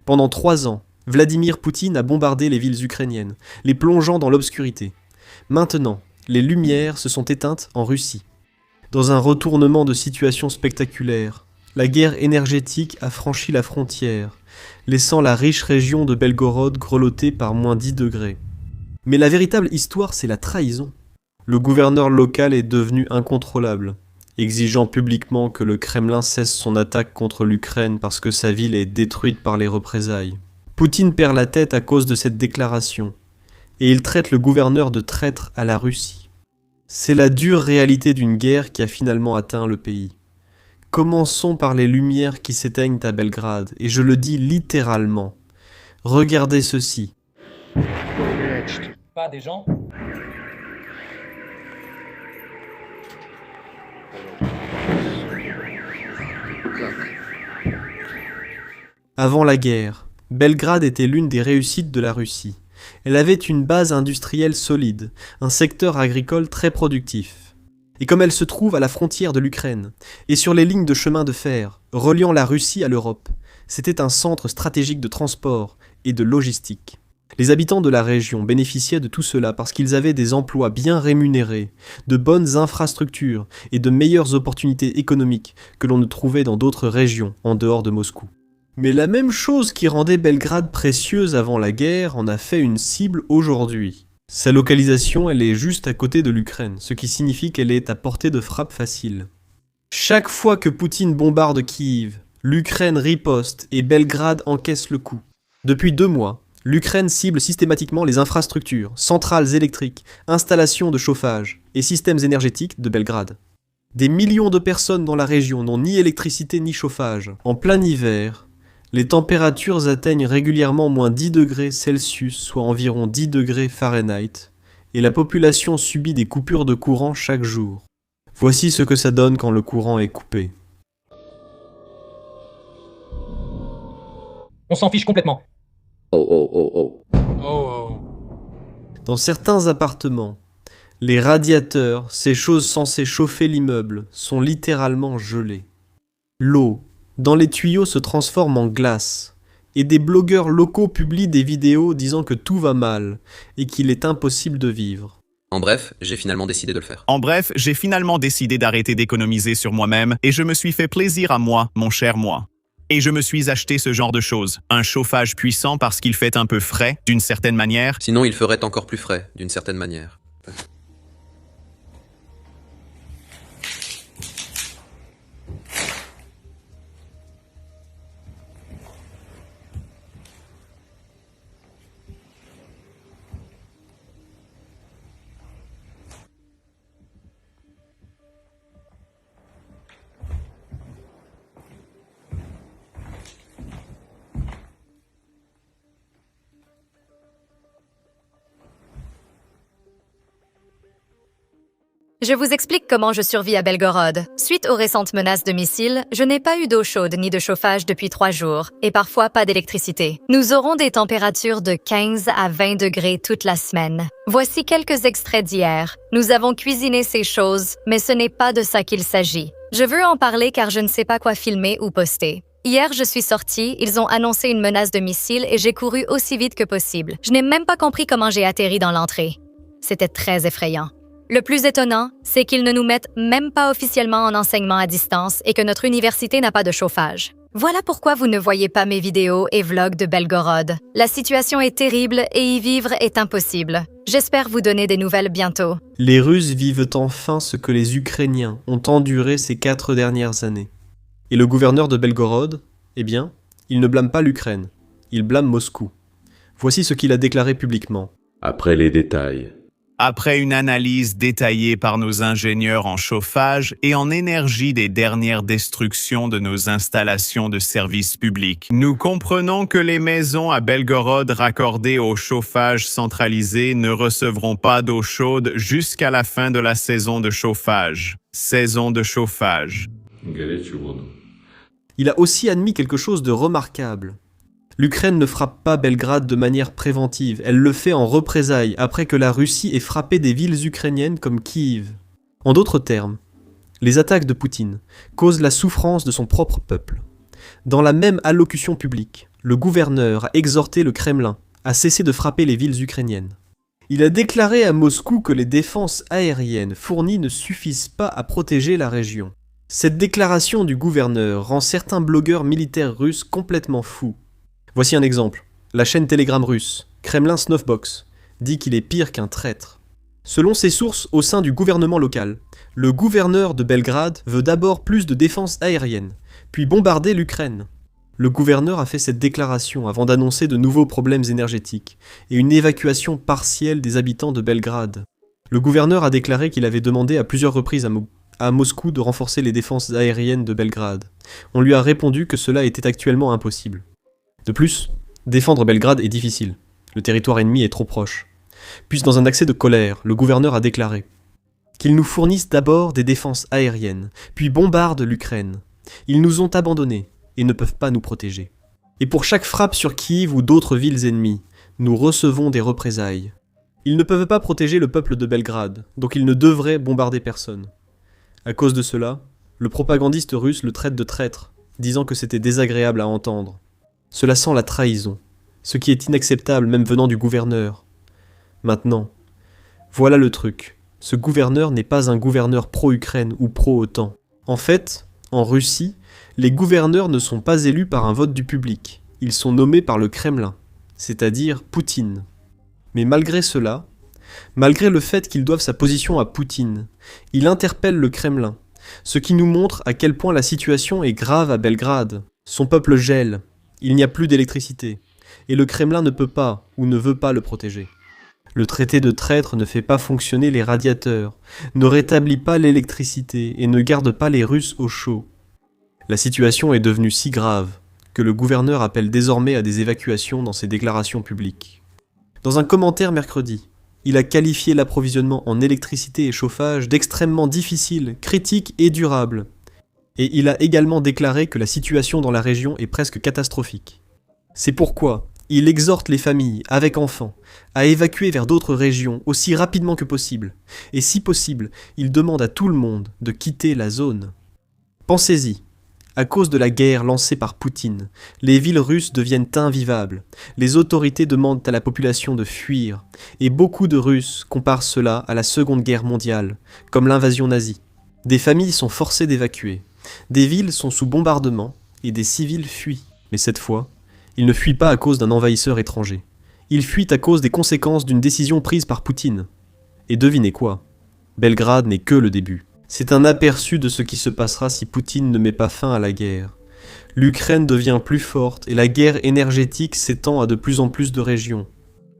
Pendant 3 ans, Vladimir Poutine a bombardé les villes ukrainiennes, les plongeant dans l'obscurité. Maintenant, les lumières se sont éteintes en Russie. Dans un retournement de situation spectaculaire, la guerre énergétique a franchi la frontière, laissant la riche région de Belgorod grelottée par -10 degrés. Mais la véritable histoire, c'est la trahison. Le gouverneur local est devenu incontrôlable, exigeant publiquement que le Kremlin cesse son attaque contre l'Ukraine parce que sa ville est détruite par les représailles. Poutine perd la tête à cause de cette déclaration, et il traite le gouverneur de traître à la Russie. C'est la dure réalité d'une guerre qui a finalement atteint le pays. Commençons par les lumières qui s'éteignent à Belgrade, et je le dis littéralement. Regardez ceci. Pas des gens. Avant la guerre, Belgrade était l'une des réussites de la Russie. Elle avait une base industrielle solide, un secteur agricole très productif. Et comme elle se trouve à la frontière de l'Ukraine, et sur les lignes de chemin de fer, reliant la Russie à l'Europe, c'était un centre stratégique de transport et de logistique. Les habitants de la région bénéficiaient de tout cela parce qu'ils avaient des emplois bien rémunérés, de bonnes infrastructures et de meilleures opportunités économiques que l'on ne trouvait dans d'autres régions en dehors de Moscou. Mais la même chose qui rendait Belgrade précieuse avant la guerre en a fait une cible aujourd'hui. Sa localisation, elle est juste à côté de l'Ukraine, ce qui signifie qu'elle est à portée de frappe facile. Chaque fois que Poutine bombarde Kiev, l'Ukraine riposte et Belgrade encaisse le coup. Depuis 2 mois, l'Ukraine cible systématiquement les infrastructures, centrales électriques, installations de chauffage et systèmes énergétiques de Belgrade. Des millions de personnes dans la région n'ont ni électricité ni chauffage. En plein hiver, les températures atteignent régulièrement -10 degrés Celsius, soit environ 10 degrés Fahrenheit, et la population subit des coupures de courant chaque jour. Voici ce que ça donne quand le courant est coupé. On s'en fiche complètement. Dans certains appartements, les radiateurs, ces choses censées chauffer l'immeuble, sont littéralement gelés. L'eau dans les tuyaux se transforme en glace, et des blogueurs locaux publient des vidéos disant que tout va mal, et qu'il est impossible de vivre. En bref, j'ai finalement décidé de le faire. En bref, j'ai finalement décidé d'arrêter d'économiser sur moi-même et je me suis fait plaisir à moi, mon cher moi. Et je me suis acheté ce genre de choses. Un chauffage puissant parce qu'il fait un peu frais, d'une certaine manière. Sinon, il ferait encore plus frais, d'une certaine manière. Je vous explique comment je survis à Belgorod. Suite aux récentes menaces de missiles, je n'ai pas eu d'eau chaude ni de chauffage depuis 3 jours, et parfois pas d'électricité. Nous aurons des températures de 15 à 20 degrés toute la semaine. Voici quelques extraits d'hier. Nous avons cuisiné ces choses, mais ce n'est pas de ça qu'il s'agit. Je veux en parler car je ne sais pas quoi filmer ou poster. Hier, je suis sortie, ils ont annoncé une menace de missiles et j'ai couru aussi vite que possible. Je n'ai même pas compris comment j'ai atterri dans l'entrée. C'était très effrayant. Le plus étonnant, c'est qu'ils ne nous mettent même pas officiellement en enseignement à distance et que notre université n'a pas de chauffage. Voilà pourquoi vous ne voyez pas mes vidéos et vlogs de Belgorod. La situation est terrible et y vivre est impossible. J'espère vous donner des nouvelles bientôt. Les Russes vivent enfin ce que les Ukrainiens ont enduré ces 4 dernières années. Et le gouverneur de Belgorod, eh bien, il ne blâme pas l'Ukraine, il blâme Moscou. Voici ce qu'il a déclaré publiquement. Après les détails. Après une analyse détaillée par nos ingénieurs en chauffage et en énergie des dernières destructions de nos installations de services publics, nous comprenons que les maisons à Belgorod raccordées au chauffage centralisé ne recevront pas d'eau chaude jusqu'à la fin de la saison de chauffage. Saison de chauffage. Il a aussi admis quelque chose de remarquable. L'Ukraine ne frappe pas Belgrade de manière préventive, elle le fait en représailles après que la Russie ait frappé des villes ukrainiennes comme Kiev. En d'autres termes, les attaques de Poutine causent la souffrance de son propre peuple. Dans la même allocution publique, le gouverneur a exhorté le Kremlin à cesser de frapper les villes ukrainiennes. Il a déclaré à Moscou que les défenses aériennes fournies ne suffisent pas à protéger la région. Cette déclaration du gouverneur rend certains blogueurs militaires russes complètement fous. Voici un exemple. La chaîne Telegram russe, Kremlin Snuffbox, dit qu'il est pire qu'un traître. Selon ses sources au sein du gouvernement local, le gouverneur de Belgrade veut d'abord plus de défense aérienne, puis bombarder l'Ukraine. Le gouverneur a fait cette déclaration avant d'annoncer de nouveaux problèmes énergétiques et une évacuation partielle des habitants de Belgrade. Le gouverneur a déclaré qu'il avait demandé à plusieurs reprises à Moscou de renforcer les défenses aériennes de Belgrade. On lui a répondu que cela était actuellement impossible. De plus, défendre Belgrade est difficile. Le territoire ennemi est trop proche. Puis dans un accès de colère, le gouverneur a déclaré qu'ils nous fournissent d'abord des défenses aériennes, puis bombardent l'Ukraine. Ils nous ont abandonnés et ne peuvent pas nous protéger. Et pour chaque frappe sur Kiev ou d'autres villes ennemies, nous recevons des représailles. Ils ne peuvent pas protéger le peuple de Belgrade, donc ils ne devraient bombarder personne. À cause de cela, le propagandiste russe le traite de traître, disant que c'était désagréable à entendre. Cela sent la trahison, ce qui est inacceptable même venant du gouverneur. Maintenant, voilà le truc. Ce gouverneur n'est pas un gouverneur pro-Ukraine ou pro-OTAN. En fait, en Russie, les gouverneurs ne sont pas élus par un vote du public. Ils sont nommés par le Kremlin, c'est-à-dire Poutine. Mais malgré cela, malgré le fait qu'ils doivent sa position à Poutine, il interpelle le Kremlin, ce qui nous montre à quel point la situation est grave à Belgrade. Son peuple gèle, il n'y a plus d'électricité, et le Kremlin ne peut pas ou ne veut pas le protéger. Le traité de traître ne fait pas fonctionner les radiateurs, ne rétablit pas l'électricité et ne garde pas les Russes au chaud. La situation est devenue si grave que le gouverneur appelle désormais à des évacuations dans ses déclarations publiques. Dans un commentaire mercredi, il a qualifié l'approvisionnement en électricité et chauffage d'extrêmement difficile, critique et durable. Et il a également déclaré que la situation dans la région est presque catastrophique. C'est pourquoi il exhorte les familles avec enfants à évacuer vers d'autres régions aussi rapidement que possible. Et si possible, il demande à tout le monde de quitter la zone. Pensez-y. À cause de la guerre lancée par Poutine, les villes russes deviennent invivables. Les autorités demandent à la population de fuir. Et beaucoup de Russes comparent cela à la Seconde Guerre mondiale, comme l'invasion nazie. Des familles sont forcées d'évacuer. Des villes sont sous bombardement et des civils fuient. Mais cette fois, ils ne fuient pas à cause d'un envahisseur étranger. Ils fuient à cause des conséquences d'une décision prise par Poutine. Et devinez quoi ? Belgrade n'est que le début. C'est un aperçu de ce qui se passera si Poutine ne met pas fin à la guerre. L'Ukraine devient plus forte et la guerre énergétique s'étend à de plus en plus de régions.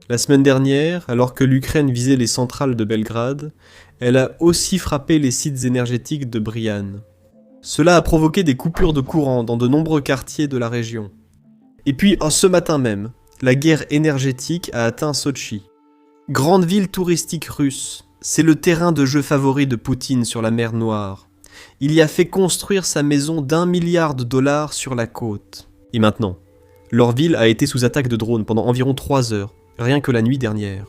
La semaine dernière, alors que l'Ukraine visait les centrales de Belgrade, elle a aussi frappé les sites énergétiques de Bryansk. Cela a provoqué des coupures de courant dans de nombreux quartiers de la région. Et puis, ce matin même, la guerre énergétique a atteint Sotchi. Grande ville touristique russe, c'est le terrain de jeu favori de Poutine sur la mer Noire. Il y a fait construire sa maison d'1 milliard de dollars sur la côte. Et maintenant, leur ville a été sous attaque de drones pendant environ 3 heures, rien que la nuit dernière.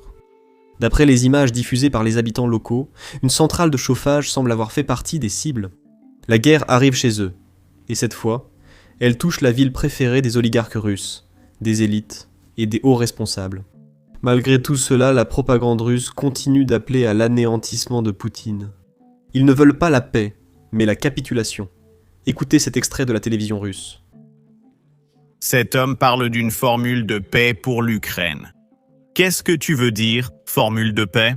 D'après les images diffusées par les habitants locaux, une centrale de chauffage semble avoir fait partie des cibles. La guerre arrive chez eux, et cette fois, elle touche la ville préférée des oligarques russes, des élites et des hauts responsables. Malgré tout cela, la propagande russe continue d'appeler à l'anéantissement de Poutine. Ils ne veulent pas la paix, mais la capitulation. Écoutez cet extrait de la télévision russe. Cet homme parle d'une formule de paix pour l'Ukraine. Qu'est-ce que tu veux dire, formule de paix ?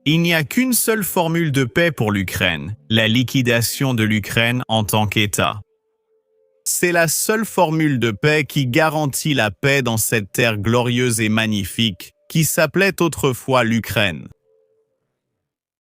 Il n'y a qu'une seule formule de paix pour l'Ukraine, la liquidation de l'Ukraine en tant qu'État. C'est la seule formule de paix qui garantit la paix dans cette terre glorieuse et magnifique qui s'appelait autrefois l'Ukraine.